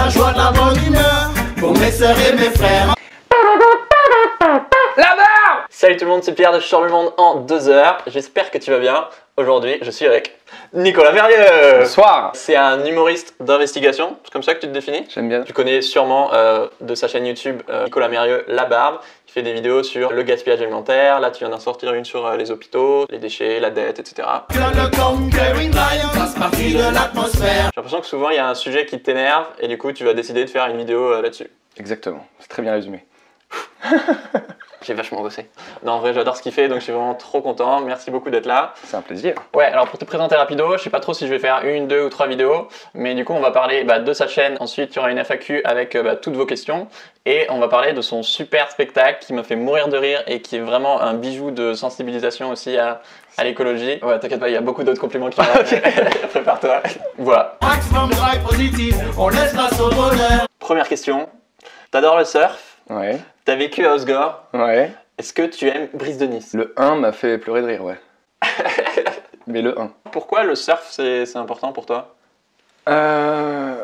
la joie, de la bonne humeur, pour mes sœurs et mes frères. La barre! Salut tout le monde, c'est Pierre de Je change le monde en 2 heures. J'espère que tu vas bien. Aujourd'hui, je suis avec Nicolas Mérieux. Bonsoir. C'est un humoriste d'investigation, c'est comme ça que tu te définis? J'aime bien. Tu connais sûrement de sa chaîne YouTube Nicolas Mérieux, La Barbe. Il fait des vidéos sur le gaspillage alimentaire. Là, tu viens d'en sortir une sur les hôpitaux, les déchets, la dette, etc. Que le Conquering Lion fasse partie de l'atmosphère. J'ai l'impression que souvent, il y a un sujet qui t'énerve et du coup, tu vas décider de faire une vidéo là-dessus. Exactement, c'est très bien résumé. J'ai vachement bossé. Non, en vrai, j'adore ce qu'il fait, donc je suis vraiment trop content. Merci beaucoup d'être là. C'est un plaisir. Ouais, alors pour te présenter rapido, je sais pas trop si je vais faire 1, 2 ou 3 vidéos, mais du coup, on va parler de sa chaîne. Ensuite, il y aura une FAQ avec toutes vos questions. Et on va parler de son super spectacle qui m'a fait mourir de rire et qui est vraiment un bijou de sensibilisation aussi à l'écologie. Ouais, t'inquiète pas, il y a beaucoup d'autres compliments qui vont. Prépare-toi. Voilà. Maximum drive positif, on laisse place au bonheur. Première question. T'adores le surf? Ouais. T'as vécu à Osgore? Ouais. Est-ce que tu aimes Brise de Nice? Le 1 m'a fait pleurer de rire, ouais. Mais le 1. Pourquoi le surf c'est important pour toi? Euh...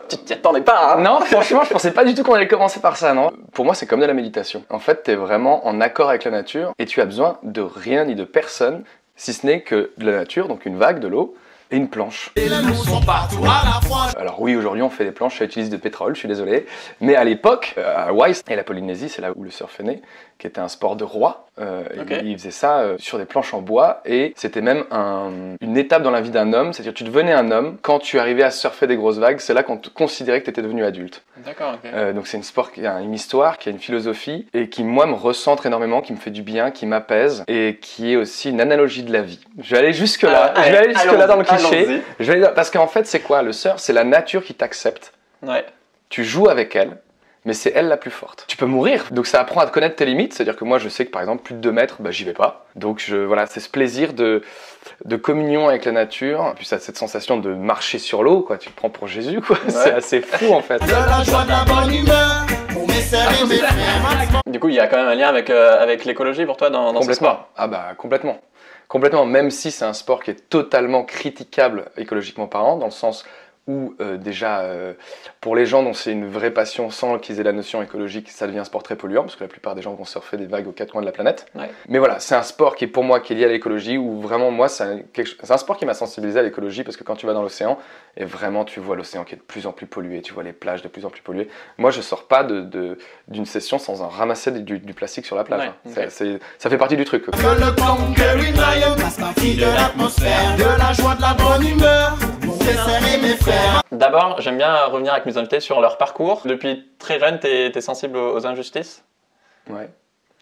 Tu t'y attendais pas, hein? Non, franchement, je pensais pas du tout qu'on allait commencer par ça, non. Pour moi, c'est comme de la méditation. En fait, t'es vraiment en accord avec la nature et tu as besoin de rien ni de personne, si ce n'est que de la nature, donc une vague, de l'eau, et une planche. Et les mots sont partout à la fois. Alors oui, aujourd'hui on fait des planches, ça utilise de pétrole, je suis désolé. Mais à l'époque, à Hawaï et la Polynésie, c'est là où le surf est né, qui était un sport de roi. Okay. Ils faisaient ça sur des planches en bois et c'était même une étape dans la vie d'un homme. C'est-à-dire tu devenais un homme quand tu arrivais à surfer des grosses vagues, c'est là qu'on te considérait que tu étais devenu adulte. D'accord, ok. Donc c'est un sport qui a une histoire, qui a une philosophie et qui moi me recentre énormément, qui me fait du bien, qui m'apaise et qui est aussi une analogie de la vie. Je vais aller jusque là, je vais aller jusque là dans le cliché. Parce qu'en fait c'est quoi? Le surf, c'est la nature qui t'accepte. Ouais. Tu joues avec elle, mais c'est elle la plus forte. Tu peux mourir, donc ça apprend à te connaître tes limites. C'est-à-dire que moi je sais que par exemple plus de 2 mètres, j'y vais pas. Donc voilà, c'est ce plaisir de communion avec la nature. Puis ça cette sensation de marcher sur l'eau, quoi. Tu te prends pour Jésus, quoi. Ouais. C'est assez fou en fait. De la joie, de la bonne humeur, pour mes sœurs et mes frères. Du coup, il y a quand même un lien avec l'écologie pour toi dans ce sport? Ah complètement. Complètement, même si c'est un sport qui est totalement critiquable écologiquement parlant, dans le sens où déjà pour les gens dont c'est une vraie passion sans qu'ils aient la notion écologique, ça devient un sport très polluant parce que la plupart des gens vont surfer des vagues aux 4 coins de la planète. Ouais. Mais voilà, c'est un sport qui est pour moi qui est lié à l'écologie où vraiment moi c'est un sport qui m'a sensibilisé à l'écologie parce que quand tu vas dans l'océan et vraiment tu vois l'océan qui est de plus en plus pollué, tu vois les plages de plus en plus polluées. Moi je sors pas d'une session sans en ramasser du plastique sur la plage. Ouais, okay. Ça fait partie du truc. Que le Conquering Lion fasse partie de l'atmosphère. De la joie, de la bonne humeur, pour mes sœurs et mes frères. D'abord, j'aime bien revenir avec mes invités sur leur parcours. Depuis très jeune, t'es sensible aux injustices? Ouais.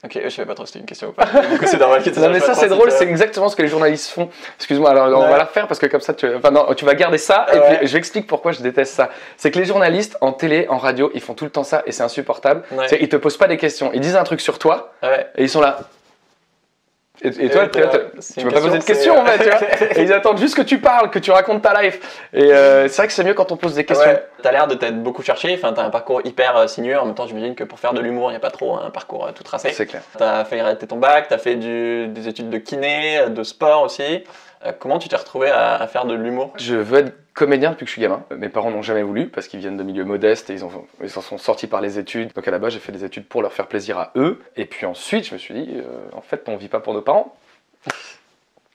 Ok, je savais pas trop si c'était une question ou pas. Du coup, c'est normal que tu non mais ça c'est drôle, c'est exactement ce que les journalistes font. Excuse-moi, alors on va la refaire parce que comme ça tu vas garder ça et puis j'explique pourquoi je déteste ça. C'est que les journalistes en télé, en radio, ils font tout le temps ça et c'est insupportable. Ouais. Ils te posent pas des questions, ils disent un truc sur toi et ils sont là. Et toi, tu m'as pas posé de questions en fait, tu vois. Et ils attendent juste que tu parles, que tu racontes ta life. Et c'est vrai que c'est mieux quand on pose des questions. Ouais. T'as l'air de t'être beaucoup cherché, enfin, t'as un parcours hyper sinueux. En même temps, j'imagine que pour faire de l'humour, il n'y a pas trop un parcours tout tracé. C'est clair. T'as fait arrêter ton bac, t'as fait des études de kiné, de sport aussi. Comment tu t'es retrouvé à faire de l'humour? Je veux être comédien depuis que je suis gamin. Mes parents n'ont jamais voulu parce qu'ils viennent de milieux modestes et ils s'en sont sortis par les études. Donc à la base, j'ai fait des études pour leur faire plaisir à eux. Et puis ensuite, je me suis dit, en fait, on vit pas pour nos parents.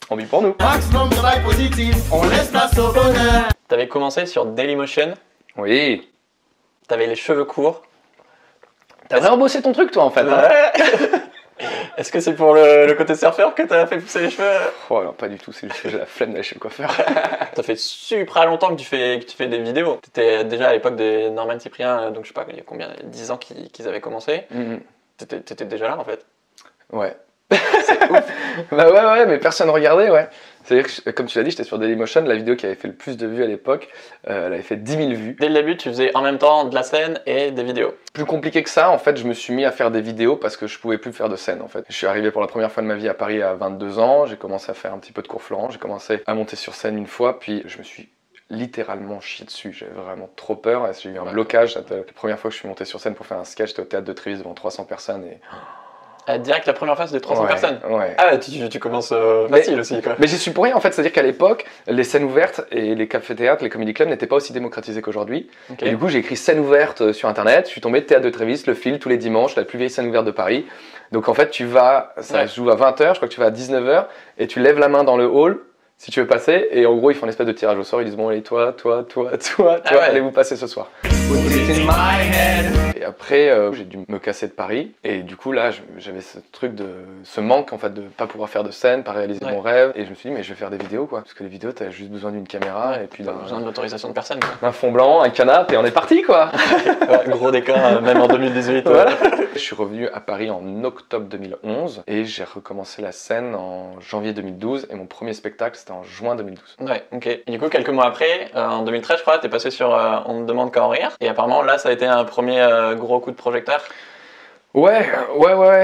On vit pour nous. Maximum drive positif, on laisse place au bonheur. T'avais commencé sur Dailymotion. Oui. T'avais les cheveux courts. T'as vraiment bossé ton truc, toi, en fait. Ouais. Est-ce que c'est pour le côté surfeur que t'as fait pousser les cheveux? Oh non, pas du tout, c'est juste que j'ai la flemme d'aller chez le coiffeur. Ça fait super longtemps que tu fais des vidéos. T'étais déjà à l'époque de Norman Cyprien, donc je sais pas, il y a combien, 10 ans qu'ils avaient commencé. T'étais déjà là en fait. Ouais. C'est ouf. Ouais, mais personne regardait, ouais. C'est-à-dire que, comme tu l'as dit, j'étais sur Dailymotion, la vidéo qui avait fait le plus de vues à l'époque, elle avait fait 10 000 vues. Dès le début, tu faisais en même temps de la scène et des vidéos. Plus compliqué que ça, en fait, je me suis mis à faire des vidéos parce que je pouvais plus faire de scène, en fait. Je suis arrivé pour la première fois de ma vie à Paris à 22 ans, j'ai commencé à faire un petit peu de cours Florent, j'ai commencé à monter sur scène une fois, puis je me suis littéralement chié dessus, j'avais vraiment trop peur, j'ai eu un blocage. La première fois que je suis monté sur scène pour faire un sketch, j'étais au théâtre de Trévise devant 300 personnes et... Direct la première phase de 300 personnes. Ouais. Ah, tu commences facile aussi, quoi. Mais j'y suis pour rien en fait, c'est-à-dire qu'à l'époque, les scènes ouvertes et les cafés-théâtres, les comedy clubs n'étaient pas aussi démocratisés qu'aujourd'hui. Okay. Et du coup, j'ai écrit scène ouverte sur internet, je suis tombé de Théâtre de Trévis, Le Fil, tous les dimanches, la plus vieille scène ouverte de Paris. Donc en fait, tu vas, ça joue à 20h, je crois que tu vas à 19h, et tu lèves la main dans le hall si tu veux passer, et en gros, ils font une espèce de tirage au sort, ils disent bon, allez, toi, allez vous passer ce soir. Et après, j'ai dû me casser de Paris, et du coup là, j'avais ce manque en fait de pas pouvoir faire de scène, pas réaliser mon rêve, et je me suis dit mais je vais faire des vidéos quoi, parce que les vidéos t'as juste besoin d'une caméra et puis t'as besoin de l'autorisation de personne. Un fond blanc, un canapé, et on est parti quoi. Gros décor, même en 2018. Voilà. Je suis revenu à Paris en octobre 2011 et j'ai recommencé la scène en janvier 2012 et mon premier spectacle c'était en juin 2012. Ouais, ok. Et du coup, quelques mois après, en 2013, je crois, t'es passé sur On me demande qu'à en rire. Et apparemment, là, ça a été un premier gros coup de projecteur. Ouais,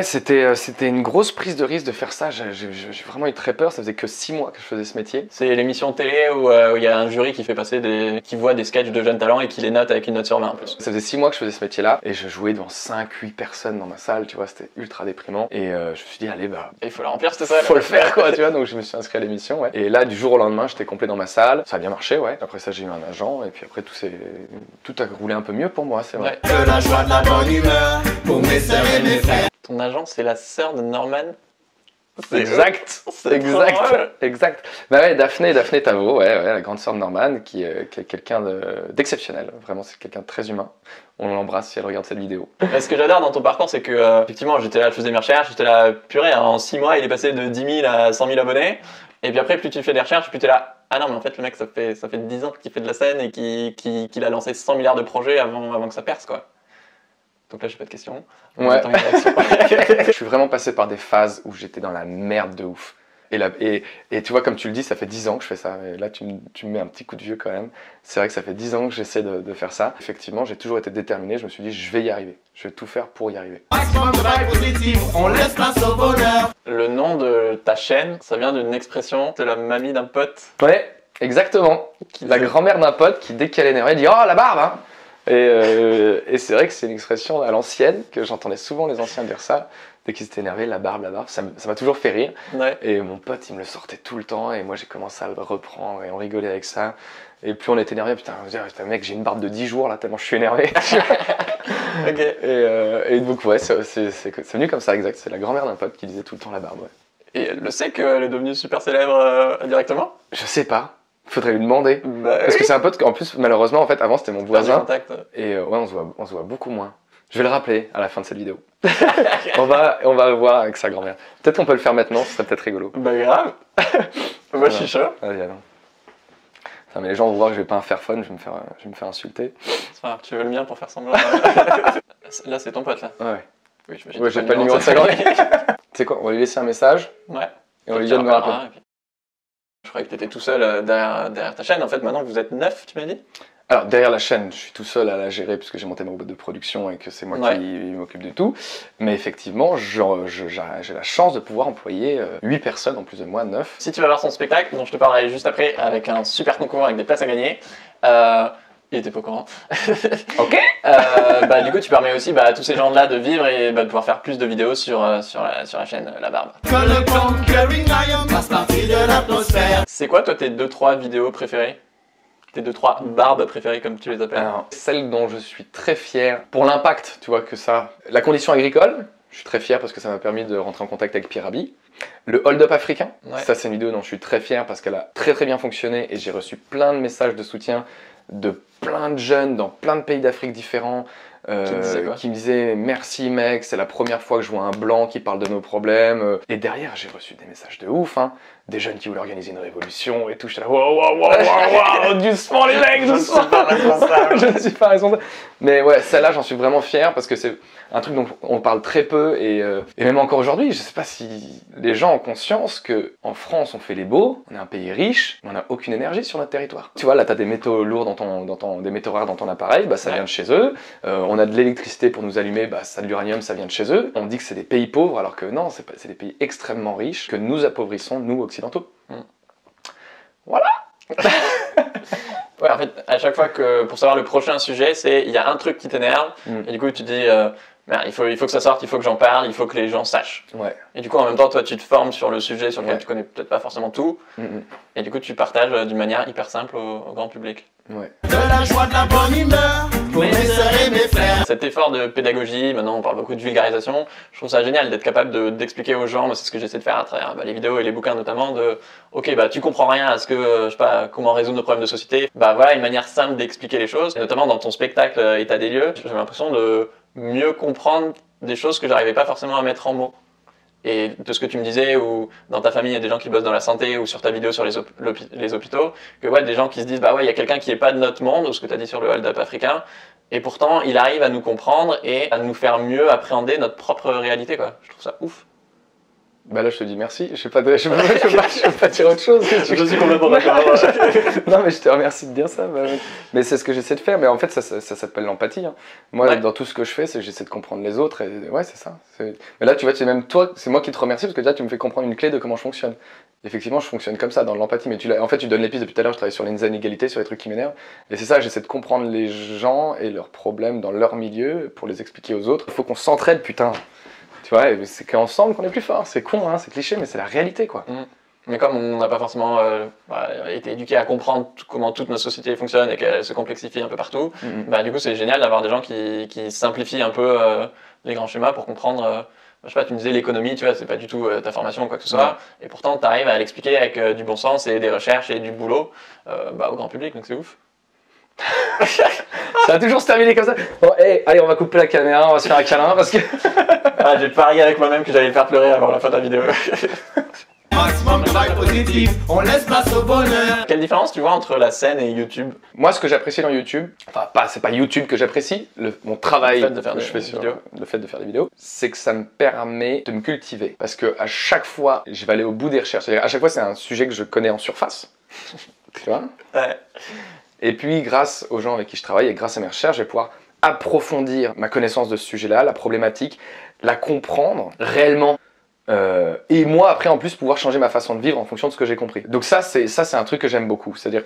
c'était une grosse prise de risque de faire ça. J'ai vraiment eu très peur. Ça faisait que 6 mois que je faisais ce métier. C'est l'émission télé où il y a un jury qui fait passer qui voit des sketchs de jeunes talents et qui les note avec une note sur 20 en plus. Ça faisait 6 mois que je faisais ce métier-là et je jouais devant 5-8 personnes dans ma salle, tu vois, c'était ultra déprimant. Et je me suis dit, allez, bah. Il faut la remplir cette salle. Faut le faire, quoi, tu vois. Donc je me suis inscrit à l'émission, ouais. Et là, du jour au lendemain, j'étais complet dans ma salle. Ça a bien marché, ouais. Après ça, j'ai eu un agent et puis après, tout a roulé un peu mieux pour moi, c'est vrai. De la joie, de la bonne humeur pour mes sœurs et mes frères. Ton agent, c'est la sœur de Norman. Exact. Bah ouais, Daphné Tavo, ouais, la grande sœur de Norman, qui est quelqu'un d'exceptionnel. Vraiment, c'est quelqu'un de très humain. On l'embrasse si elle regarde cette vidéo. Ce que j'adore dans ton parcours, c'est que effectivement, j'étais là, je faisais mes recherches, j'étais là, purée, en 6 mois, il est passé de 10 000 à 100 000 abonnés. Et puis après, plus tu fais des recherches, plus t'es là, ah non, mais en fait, le mec, ça fait 10 ans qu'il fait de la scène et qu'il a lancé 100 milliards de projets avant que ça perce, quoi. Donc là, j'ai pas de questions. Ouais. Je suis vraiment passé par des phases où j'étais dans la merde de ouf. Et tu vois, comme tu le dis, ça fait 10 ans que je fais ça. Et là, tu me mets un petit coup de vieux quand même. C'est vrai que ça fait 10 ans que j'essaie de faire ça. Effectivement, j'ai toujours été déterminé. Je me suis dit, je vais y arriver. Je vais tout faire pour y arriver. On laisse place au bonheur. Le nom de ta chaîne, ça vient d'une expression de la mamie d'un pote. Ouais, exactement. La grand-mère d'un pote qui, dès qu'elle est énervée, dit « Oh, la barbe hein !» Et c'est vrai que c'est une expression à l'ancienne, que j'entendais souvent les anciens dire ça. Dès qu'ils étaient énervés, la barbe, ça m'a toujours fait rire. Ouais. Et mon pote, il me le sortait tout le temps, et moi j'ai commencé à le reprendre, et on rigolait avec ça. Et plus on était énervé, putain, mec, j'ai une barbe de 10 jours là, tellement je suis énervé. Ok. Et donc, ouais, c'est venu comme ça, exact. C'est la grand-mère d'un pote qui disait tout le temps la barbe, ouais. Et elle le sait qu'elle est devenue super célèbre directement? Je sais pas. Faudrait lui demander. Bah, parce que c'est un pote qu'en plus, malheureusement, en fait, avant c'était mon voisin. Contact. Et ouais, on se voit beaucoup moins. Je vais le rappeler à la fin de cette vidéo. on va voir avec sa grand-mère. Peut-être qu'on peut le faire maintenant, ce serait peut-être rigolo. Bah grave. Moi je suis chaud. Vas-y, attends. Putain, mais les gens vont voir que je vais pas un Fairphone, je vais me faire insulter. C'est pas grave, tu veux le mien pour faire semblant. Là c'est ton pote là. Ouais. Oui, j'ai pas le numéro de sa grand-mère. Tu sais quoi, on va lui laisser un message. Ouais. Et on lui dit de me rappeler. Je croyais que t'étais tout seul derrière ta chaîne. En fait, maintenant vous êtes 9, tu m'as dit? Alors, derrière la chaîne, je suis tout seul à la gérer puisque j'ai monté ma boîte de production et que c'est moi qui m'occupe de tout. Mais effectivement, j'ai la chance de pouvoir employer 8 personnes en plus de moi, 9. Si tu vas voir son spectacle, dont je te parlerai juste après, avec un super concours avec des places à gagner, il était pas au courant. Ok. Du coup, tu permets aussi à tous ces gens-là de vivre et de pouvoir faire plus de vidéos sur la chaîne La Barbe. Que le Conquering Lion fasse partie de l'atmosphère. C'est quoi, toi, tes 2-3 vidéos préférées? Tes 2-3 barbes préférées, comme tu les appelles? Alors, celle dont je suis très fier, pour l'impact, tu vois, que ça... La condition agricole, je suis très fier parce que ça m'a permis de rentrer en contact avec Pierre Rabhi. Le hold-up africain, ça c'est une vidéo dont je suis très fier parce qu'elle a très bien fonctionné et j'ai reçu plein de messages de soutien de plein de jeunes dans plein de pays d'Afrique différents qui me disaient merci mec, c'est la première fois que je vois un blanc qui parle de nos problèmes. Et derrière j'ai reçu des messages de ouf, hein, des jeunes qui voulaient organiser une révolution et tout. J'étais là wow, doucement les mecs, doucement. Je ne suis pas responsable. Mais ouais, celle-là j'en suis vraiment fier parce que c'est un truc dont on parle très peu et même encore aujourd'hui, je sais pas si les gens ont conscience que en France on fait les beaux, on est un pays riche, mais on n'a aucune énergie sur notre territoire. Tu vois, là t'as des métaux lourds des métaux rares dans ton appareil, ça vient de chez eux. On a de l'électricité pour nous allumer, ça de l'uranium, ça vient de chez eux. On dit que c'est des pays pauvres alors que non, c'est des pays extrêmement riches que nous appauvrissons, nous occidentaux. Voilà. Ouais, en fait, à chaque fois que, pour savoir le prochain sujet, il y a un truc qui t'énerve, et du coup tu dis, ben, il faut que ça sorte, il faut que j'en parle, il faut que les gens sachent. Ouais. Et du coup, en même temps, toi, tu te formes sur le sujet sur lequel tu connais peut-être pas forcément tout. Et du coup, tu partages d'une manière hyper simple au grand public. Ouais. De la joie, de la bonne humeur pour mes sœurs et mes frères. Cet effort de pédagogie, maintenant on parle beaucoup de vulgarisation, je trouve ça génial d'être capable d'expliquer aux gens, c'est ce que j'essaie de faire à travers les vidéos et les bouquins notamment, ok, tu comprends rien à ce que, je sais pas, comment résoudre nos problèmes de société, voilà une manière simple d'expliquer les choses, et notamment dans ton spectacle État des lieux, j'ai l'impression de mieux comprendre des choses que j'arrivais pas forcément à mettre en mots. Et de ce que tu me disais, ou dans ta famille il y a des gens qui bossent dans la santé, ou sur ta vidéo sur les hôpitaux, que des gens qui se disent il y a quelqu'un qui est pas de notre monde, ou ce que tu as dit sur le hold-up africain, et pourtant il arrive à nous comprendre et à nous faire mieux appréhender notre propre réalité, quoi. Je trouve ça ouf. Bah là je te dis merci, je peux pas dire autre chose. Je suis complètement d'accord. Non mais je te remercie de dire ça. Mais c'est ce que j'essaie de faire, mais en fait ça s'appelle l'empathie. Hein. Moi dans tout ce que je fais, c'est que j'essaie de comprendre les autres, et ouais c'est ça. Mais là tu vois, c'est même toi, c'est moi qui te remercie parce que déjà tu me fais comprendre une clé de comment je fonctionne. Effectivement je fonctionne comme ça dans l'empathie, mais en fait tu donnes les pistes depuis tout à l'heure, je travaille sur les inégalités, sur les trucs qui m'énervent, et c'est ça, j'essaie de comprendre les gens et leurs problèmes dans leur milieu pour les expliquer aux autres. Il faut qu'on s'entraide putain. Tu vois, c'est qu'ensemble qu'on est plus fort. C'est con, hein, c'est cliché, mais c'est la réalité, quoi. Mais comme on n'a pas forcément été éduqué à comprendre comment toute notre société fonctionne et qu'elle se complexifie un peu partout, du coup c'est génial d'avoir des gens qui simplifient un peu les grands schémas pour comprendre. Je sais pas, tu me disais l'économie, tu vois, c'est pas du tout ta formation ou quoi que ce soit, et pourtant tu arrives à l'expliquer avec du bon sens et des recherches et du boulot au grand public, donc c'est ouf. Ça va toujours se terminer comme ça. Bon, allez, on va couper la caméra, on va se faire un câlin parce que. J'ai parié avec moi-même que j'allais le faire pleurer avant la fin de la vidéo. Maximum de vibe positif, on laisse place au bonheur. Quelle différence tu vois entre la scène et YouTube? Moi, ce que j'apprécie dans YouTube, c'est pas YouTube que j'apprécie, mon travail que je fais sur le fait de faire des vidéos, c'est que ça me permet de me cultiver. Parce que à chaque fois, je vais aller au bout des recherches. C'est-à-dire, à chaque fois, c'est un sujet que je connais en surface. Tu vois? Ouais. Et puis, grâce aux gens avec qui je travaille et grâce à mes recherches, je vais pouvoir approfondir ma connaissance de ce sujet-là, la problématique, la comprendre réellement. Et moi, après, en plus, pouvoir changer ma façon de vivre en fonction de ce que j'ai compris. Donc ça, c'est un truc que j'aime beaucoup. C'est-à-dire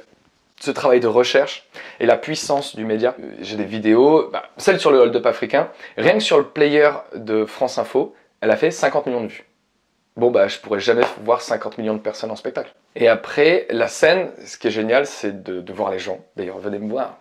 ce travail de recherche et la puissance du média. J'ai des vidéos, celle sur le hold-up africain, rien que sur le player de France Info, elle a fait 50 millions de vues. Bon, je pourrais jamais voir 50 millions de personnes en spectacle. Et après, la scène, ce qui est génial, c'est de voir les gens. D'ailleurs, venez me voir.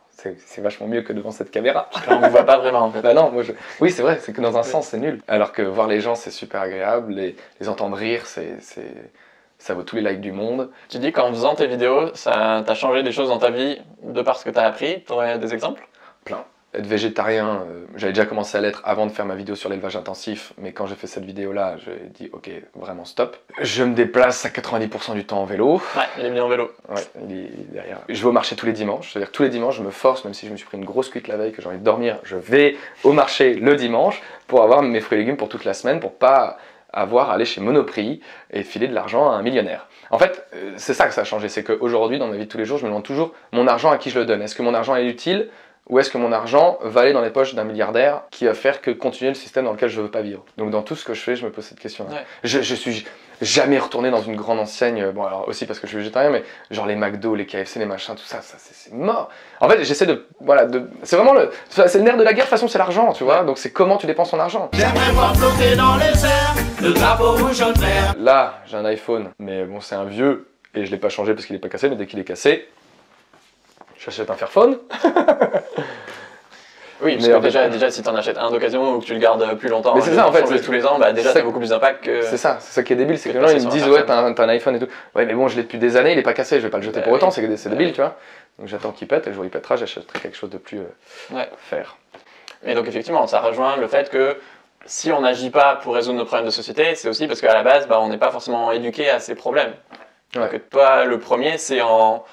C'est vachement mieux que devant cette caméra. On ne voit pas vraiment en fait. Bah non, oui c'est vrai, c'est que dans un sens c'est nul. Alors que voir les gens c'est super agréable, les entendre rire, ça vaut tous les likes du monde. Tu dis qu'en faisant tes vidéos, ça t'a changé des choses dans ta vie de par ce que t'as appris. T'aurais des exemples? Plein. Être végétarien, j'avais déjà commencé à l'être avant de faire ma vidéo sur l'élevage intensif, mais quand j'ai fait cette vidéo-là, j'ai dit ok, vraiment stop. Je me déplace à 90% du temps en vélo. Ouais, il est venu en vélo. Ouais, il est derrière. Je vais au marché tous les dimanches, c'est-à-dire que tous les dimanches, je me force, même si je me suis pris une grosse cuite la veille, que j'ai envie de dormir, je vais au marché le dimanche pour avoir mes fruits et légumes pour toute la semaine, pour pas avoir à aller chez Monoprix et filer de l'argent à un millionnaire. En fait, c'est ça que ça a changé, c'est qu'aujourd'hui, dans ma vie de tous les jours, je me demande toujours mon argent à qui je le donne. Est-ce que mon argent est utile ? Ou est-ce que mon argent va aller dans les poches d'un milliardaire qui va faire que continuer le système dans lequel je ne veux pas vivre? Donc dans tout ce que je fais, je me pose cette question-là. Ouais. Je suis jamais retourné dans une grande enseigne, bon alors aussi parce que je suis végétarien, mais genre les McDo, les KFC, les machins, tout ça, c'est mort. En fait, j'essaie c'est vraiment c'est le nerf de la guerre, de toute façon c'est l'argent, tu vois, ouais. Donc c'est comment tu dépenses ton argent. J'aimerais voir flotter dans les airs, le drapeau rouge jaune vert. Là, j'ai un iPhone, mais bon c'est un vieux, et je l'ai pas changé parce qu'il est pas cassé, mais dès qu'il est cassé, j'achète un Fairphone. Oui, parce que déjà si tu en achètes un d'occasion ou que tu le gardes plus longtemps, mais c'est ça en fait, tous les ans, déjà t'as beaucoup plus d'impact que... C'est ça qui est débile, c'est que les gens ils me disent ouais t'as un iPhone et tout. Ouais mais bon je l'ai depuis des années, il est pas cassé, je vais pas le jeter pour autant, c'est débile tu vois. Donc j'attends qu'il pète et le jour où il pètera j'achèterai quelque chose de plus faire. Et donc effectivement ça rejoint le fait que si on n'agit pas pour résoudre nos problèmes de société, c'est aussi parce qu'à la base on n'est pas forcément éduqué à ces problèmes. Ouais. Donc toi le premier c'est en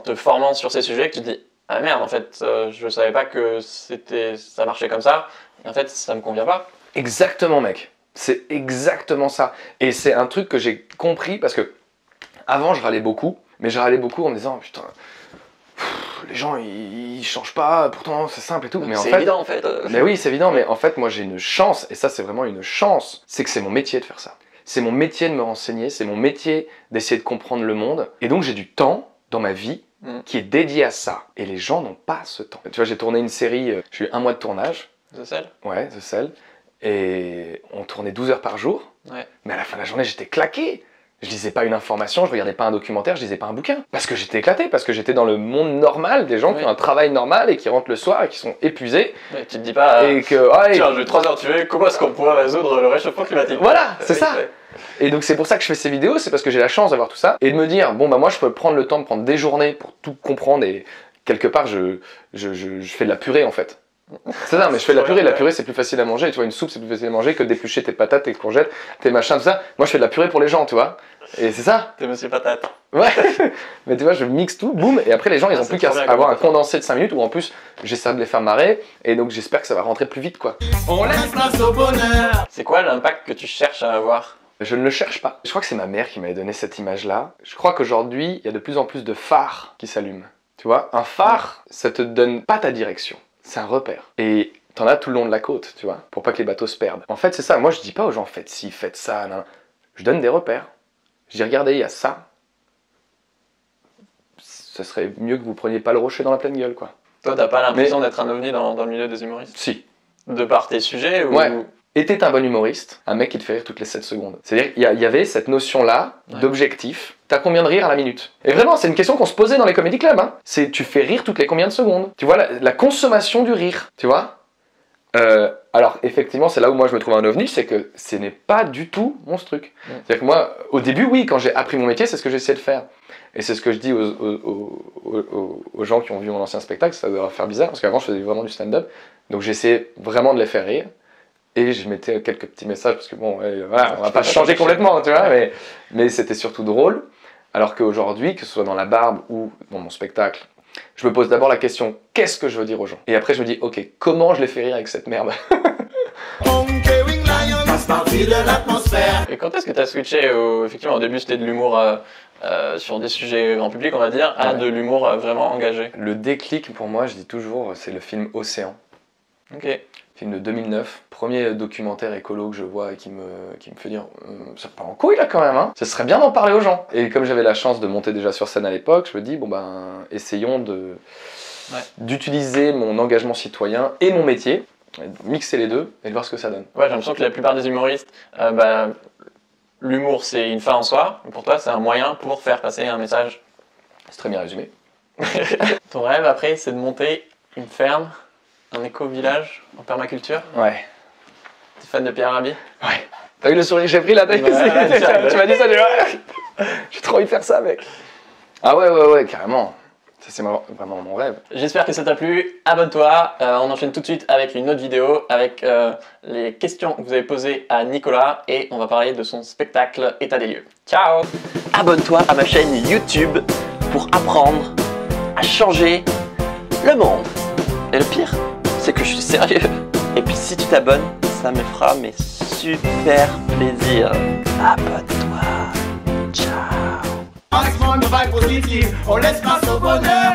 te formant sur ces sujets que tu te dis ah merde en fait je savais pas que ça marchait comme ça et en fait ça me convient pas. Exactement mec, c'est exactement ça et c'est un truc que j'ai compris parce que avant je râlais beaucoup mais je râlais beaucoup en me disant putain les gens ils changent pas pourtant c'est simple et tout mais c'est évident en fait. Mais oui c'est évident mais en fait moi j'ai une chance et ça c'est vraiment une chance, c'est que c'est mon métier de faire ça. C'est mon métier de me renseigner, c'est mon métier d'essayer de comprendre le monde et donc j'ai du temps dans ma vie qui est dédié à ça. Et les gens n'ont pas ce temps. Tu vois, j'ai tourné une série, j'ai eu 1 mois de tournage. The Cell ? Ouais, The Cell. Et on tournait 12 heures par jour. Ouais. Mais à la fin de la journée, j'étais claqué. Je lisais pas une information, je regardais pas un documentaire, je lisais pas un bouquin. Parce que j'étais éclaté, parce que j'étais dans le monde normal, des gens qui ont un travail normal et qui rentrent le soir et qui sont épuisés. Ouais, tu te dis pas, et que, tiens, j'ai 3 heures tuées, comment est-ce qu'on pourra résoudre le réchauffement climatique? Voilà, c'est ça. Et donc c'est pour ça que je fais ces vidéos, c'est parce que j'ai la chance d'avoir tout ça. Et de me dire, bon bah moi je peux prendre le temps de prendre des journées pour tout comprendre et quelque part je fais de la purée en fait. C'est ça, mais je fais de la purée c'est plus facile à manger, tu vois, une soupe c'est plus facile à manger que d'éplucher tes patates, tes courgettes, tes machins, tout ça. Moi je fais de la purée pour les gens, tu vois, et c'est ça. T'es monsieur patate. Ouais, mais tu vois, je mixe tout, boum, et après les gens ils ont plus qu'à avoir un condensé de 5 minutes où en plus j'essaie de les faire marrer, et donc j'espère que ça va rentrer plus vite quoi. On laisse place au bonheur. C'est quoi l'impact que tu cherches à avoir? Je ne le cherche pas. Je crois que c'est ma mère qui m'avait donné cette image-là. Je crois qu'aujourd'hui, il y a de plus en plus de phares qui s'allument. Tu vois, un phare, ça te donne pas ta direction. C'est un repère. Et t'en as tout le long de la côte, tu vois, pour pas que les bateaux se perdent. En fait, c'est ça. Moi, je dis pas aux gens, faites ci, faites ça, nan. Je donne des repères. Je dis, regardez, il y a ça. Ça serait mieux que vous preniez pas le rocher dans la pleine gueule, quoi. Toi, t'as pas l'impression d'être un ovni dans le milieu des humoristes? Si. De par tes sujets ou... Ouais. Était un bon humoriste, un mec qui te fait rire toutes les 7 secondes. C'est-à-dire qu'il y avait cette notion-là d'objectif. T'as combien de rire à la minute? Et vraiment, c'est une question qu'on se posait dans les comedy clubs. Hein. C'est tu fais rire toutes les combien de secondes? Tu vois, la consommation du rire, tu vois. Alors, effectivement, c'est là où moi je me trouve un ovni, c'est que ce n'est pas du tout mon truc. C'est-à-dire que moi, au début, oui, quand j'ai appris mon métier, c'est ce que j'essayais de faire. Et c'est ce que je dis aux gens qui ont vu mon ancien spectacle, ça doit leur faire bizarre, parce qu'avant je faisais vraiment du stand-up. Donc j'essayais vraiment de les faire rire. Et je mettais quelques petits messages, parce que bon, voilà, on va pas changer complètement, tu vois, mais c'était surtout drôle. Alors qu'aujourd'hui, que ce soit dans la barbe ou dans mon spectacle, je me pose d'abord la question, qu'est-ce que je veux dire aux gens? Et après je me dis, ok, comment je les fais rire avec cette merde? Et quand est-ce que tu as switché effectivement, au début c'était de l'humour sur des sujets grand public, on va dire, à de l'humour vraiment engagé? Le déclic pour moi, je dis toujours, c'est le film Océan. Ok. Film de 2009, premier documentaire écolo que je vois et qui me fait dire ça part en couille là quand même, hein. Ça serait bien d'en parler aux gens. Et comme j'avais la chance de monter déjà sur scène à l'époque, je me dis bon ben essayons d'utiliser mon engagement citoyen et mon métier, mixer les deux et de voir ce que ça donne. Ouais, j'ai l'impression que la plupart des humoristes, l'humour c'est une fin en soi, pour toi c'est un moyen pour faire passer un message. C'est très bien résumé. Ton rêve après c'est de monter une ferme, un éco-village en permaculture? Ouais. T'es fan de Pierre Rabhi? Ouais. T'as vu le sourire que j'ai pris là? Tu m'as dit ça déjà? J'ai trop envie de faire ça, mec. Ah ouais, carrément. Ça c'est vraiment mon rêve. J'espère que ça t'a plu. Abonne-toi. On enchaîne tout de suite avec une autre vidéo avec les questions que vous avez posées à Nicolas et on va parler de son spectacle État des lieux. Ciao! Abonne-toi à ma chaîne YouTube pour apprendre à changer le monde. Et le pire, c'est que je suis sérieux. Et puis si tu t'abonnes, ça me fera mes super plaisir. Abonne-toi. Ciao. On laisse place au bonheur.